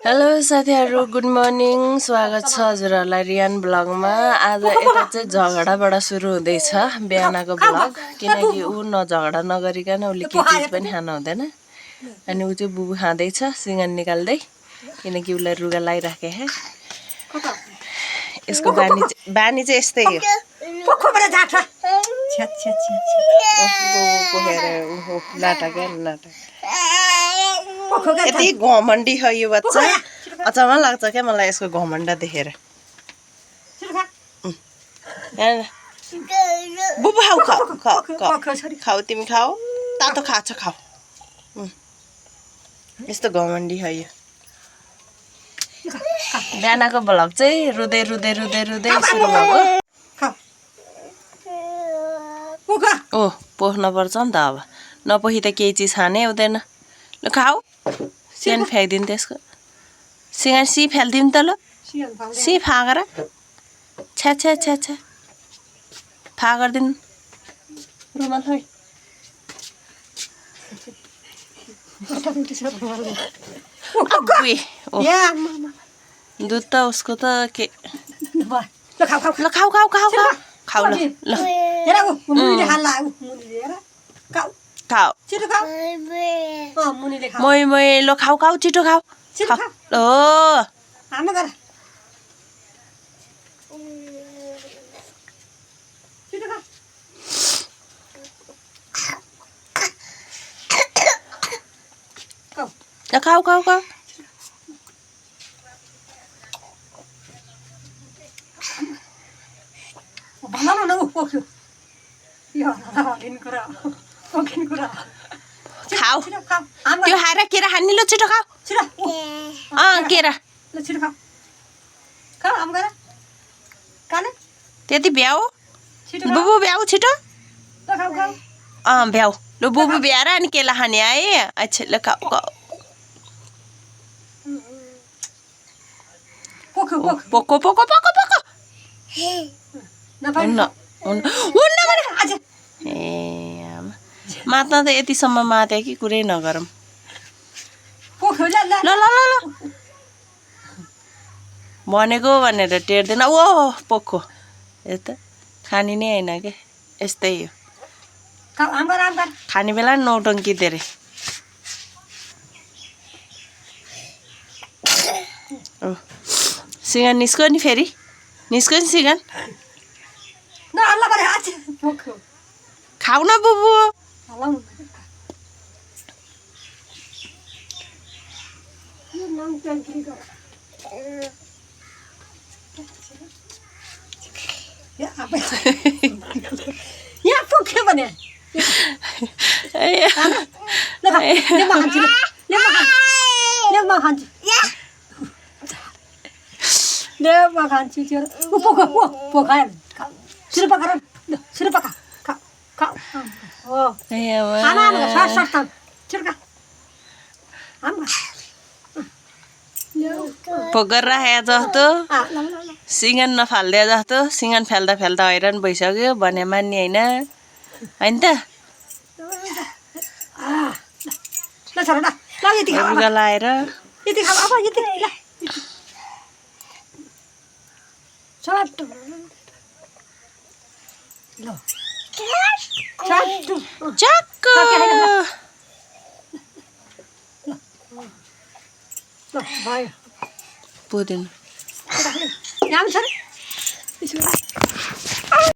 Hello साथीहरु, good morning. स्वागत छ हजुरहरुलाई रियान ब्लगमा। आज यता चाहिँ झगडाबाट सुरु हुँदैछ बिहानको ब्लग, किनकि ऊ झगडा नगरिकन उले के चीज पनि खान हुँदैन। अनि ऊ चाहिँ बुबु खाँदैछ सिंगन निकाल्दै, किनकि उलाई रुगा लागिराखे है। यसको बानी चाहिँ यस्तै हो। पोखोबाट जाछ छ्या छ्या छ्या बुबुको हेरे ऊ नाटक है नाटक। यति घमण्डी हो यो बच्चा, अचम्म लाग्छ क्या मलाई यसको घमण्ड देखेर। बुबु खाऊ खाऊ खाऊ खाऊ तिमी खाऊ, तातो खाछ खाऊ। यस्तो घमण्डी हो यो। बिहानको भ्लग चाहिँ रुँदै रुँदै रुँदै रुँदै सुरु भएको। ओ पोख्न पर्छ नि त, अब नपोखी त केही चिज खानै हुँदैन। ल खाऊ, सियान फ्याँकिदिनु त्यसको। सिँगान सी फ्यालिदिनु त ल, सी फाँगर छ्या छ्या छ्या छ्या फा गरिदिनु रुमाल खै। दुध त उसको त के। ल खाऊ खाऊ खाऊ खाऊ खाऊ खाऊ ल ल खाऊ मै मै ल खाऊ खाऊ छिटो खाऊ ल खाऊ खाऊ खाऊ। खाऊ त्यो खाएर केरा खाने ल छिटो खाऊ। केरा त्यति भ्याऊ बुबु भ्याऊ छिटो। भ्याऊ ल बुबु भ्याएर अनि केला खाने आए। अच्छा ल खाऊ खाऊ। पोको पोको पोको पोको मात्न त यतिसम्म माते कि कुरै नगरौँ। ल ल ल ल भनेको भनेर टेर्दैन। ओ पोखो यता खाने नै होइन के, यस्तै हो खाने बेला नौटङ्की धेरै। सिँगान निस्क्यो नि फेरि, निस्क्यो नि सिँगान। खाऊ न बुबु। यहाँ पुग्यो भने खान्छु त्यो पोखायो छिटो पकाएर छिटो पका खाऊ पोकर राखे जस्तो सिँगान नफाल्दे जस्तो। सिँगान फाल्दा फाल्दा हैरान भइसक्यो भने मान्ने होइन होइन त। रुगा लाएर चक्क पुदिन